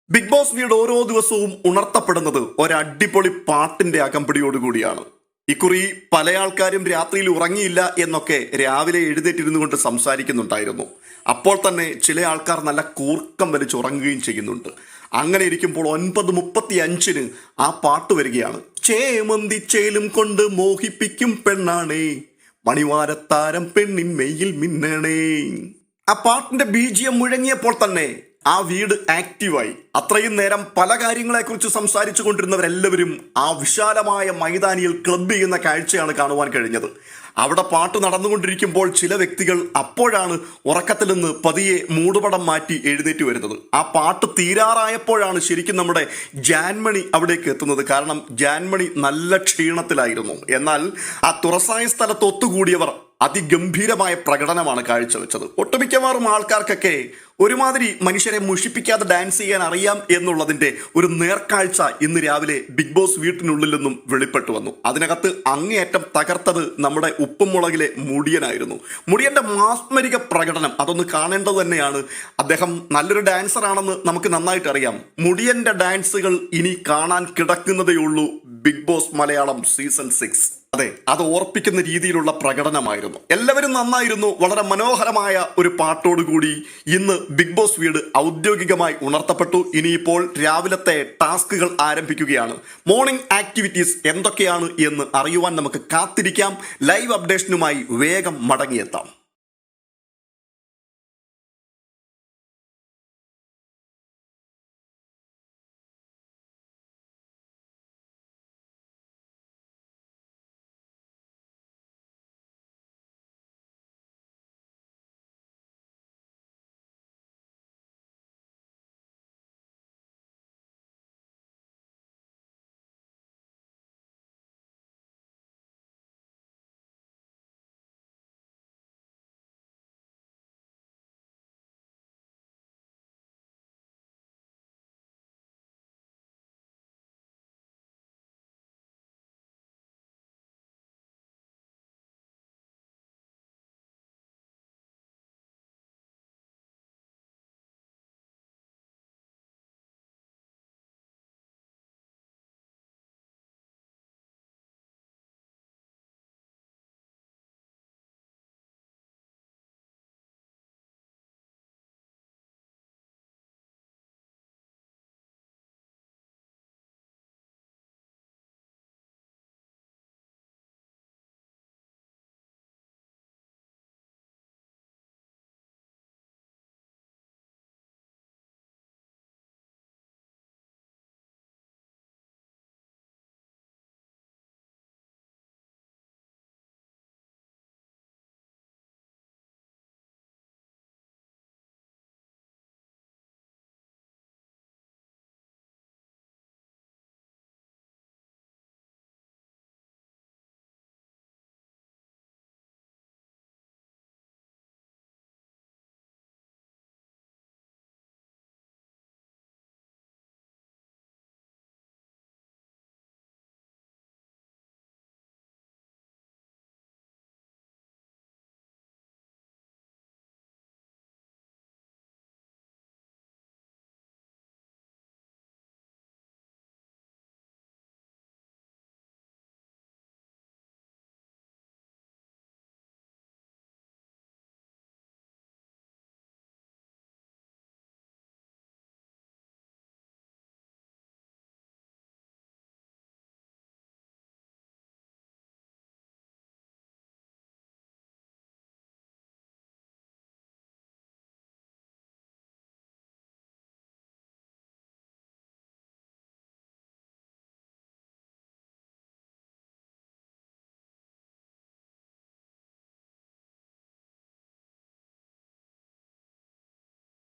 Big boss വീട് ഓരോ ദിവസവും ഉണർത്തപ്പെടുന്നത് ഒരടിപൊളി പാട്ടിന്റെ അകമ്പടിയോടുകൂടിയാണ്. ഇക്കുറി പല ആൾക്കാരും രാത്രിയിൽ ഉറങ്ങിയില്ല എന്നൊക്കെ രാവിലെ എഴുന്നേറ്റിരുന്നു കൊണ്ട് സംസാരിക്കുന്നുണ്ടായിരുന്നു. അപ്പോൾ തന്നെ ചില ആൾക്കാർ നല്ല കൂർക്കം വലിച്ചുറങ്ങുകയും ചെയ്യുന്നുണ്ട്. അങ്ങനെ ഇരിക്കുമ്പോൾ 9:35 ആ പാട്ട് വരികയാണ്. ചേമന്തി ചേലും കൊണ്ട് മോഹിപ്പിക്കും പെണ്ണാണേ, മണിവാരത്താരം പെണ്ണിൻ മെയ്യിൽ മിന്നണേ. ആ പാട്ടിന്റെ BGM മുഴങ്ങിയപ്പോൾ തന്നെ ആ വീട് ആക്റ്റീവായി. അത്രയും നേരം പല കാര്യങ്ങളെക്കുറിച്ച് സംസാരിച്ചു കൊണ്ടിരുന്നവരെല്ലാവരും ആ വിശാലമായ മൈതാനിയിൽ ക്ലബ് ചെയ്യുന്ന കാഴ്ചയാണ് കാണുവാൻ കഴിഞ്ഞത്. അവിടെ പാട്ട് നടന്നുകൊണ്ടിരിക്കുമ്പോൾ ചില വ്യക്തികൾ അപ്പോഴാണ് ഉറക്കത്തിൽ നിന്ന് പതിയെ മൂടുപടം മാറ്റി എഴുന്നേറ്റ് വരുന്നത്. ആ പാട്ട് തീരാറായപ്പോഴാണ് ശരിക്കും നമ്മുടെ ജാൻമണി അവിടേക്ക് എത്തുന്നത്. കാരണം ജാൻമണി നല്ല ക്ഷീണത്തിലായിരുന്നു. എന്നാൽ ആ തുറസായ സ്ഥലത്ത് ഒത്തുകൂടിയവർ അതിഗംഭീരമായ പ്രകടനമാണ് കാഴ്ചവെച്ചത്. ഒട്ടുമിക്കവാറും ആൾക്കാർക്കൊക്കെ ഒരുമാതിരി മനുഷ്യരെ മുഷിപ്പിക്കാതെ ഡാൻസ് ചെയ്യാൻ അറിയാം എന്നുള്ളതിന്റെ ഒരു നേർക്കാഴ്ച ഇന്ന് രാവിലെ ബിഗ് ബോസ് വീട്ടിനുള്ളിൽ നിന്നും വെളിപ്പെട്ടു വന്നു. അതിനകത്ത് അങ്ങേയറ്റം തകർത്തത് നമ്മുടെ ഉപ്പുമുളകിലെ മുടിയനായിരുന്നു. മുടിയന്റെ മാസ്മരിക പ്രകടനം അതൊന്ന് കാണേണ്ടത് തന്നെയാണ്. അദ്ദേഹം നല്ലൊരു ഡാൻസർ ആണെന്ന് നമുക്ക് നന്നായിട്ട് അറിയാം. മുടിയന്റെ ഡാൻസുകൾ ഇനി കാണാൻ കിടക്കുന്നതേ ഉള്ളൂ ബിഗ് ബോസ് മലയാളം സീസൺ 6. അതെ, അത് ഓർപ്പിക്കുന്ന രീതിയിലുള്ള പ്രകടനമായിരുന്നു. എല്ലാവരും നന്നായിരുന്നു. വളരെ മനോഹരമായ ഒരു പാട്ടോടുകൂടി ഇന്ന് ബിഗ് ബോസ് വീട് ഔദ്യോഗികമായി ഉണർത്തപ്പെട്ടു. ഇനിയിപ്പോൾ രാവിലത്തെ ടാസ്കുകൾ ആരംഭിക്കുകയാണ്. മോർണിംഗ് ആക്ടിവിറ്റീസ് എന്തൊക്കെയാണ് എന്ന് അറിയുവാൻ നമുക്ക് കാത്തിരിക്കാം. ലൈവ് അപ്ഡേഷനുമായി വേഗം മടങ്ങിയെത്താം.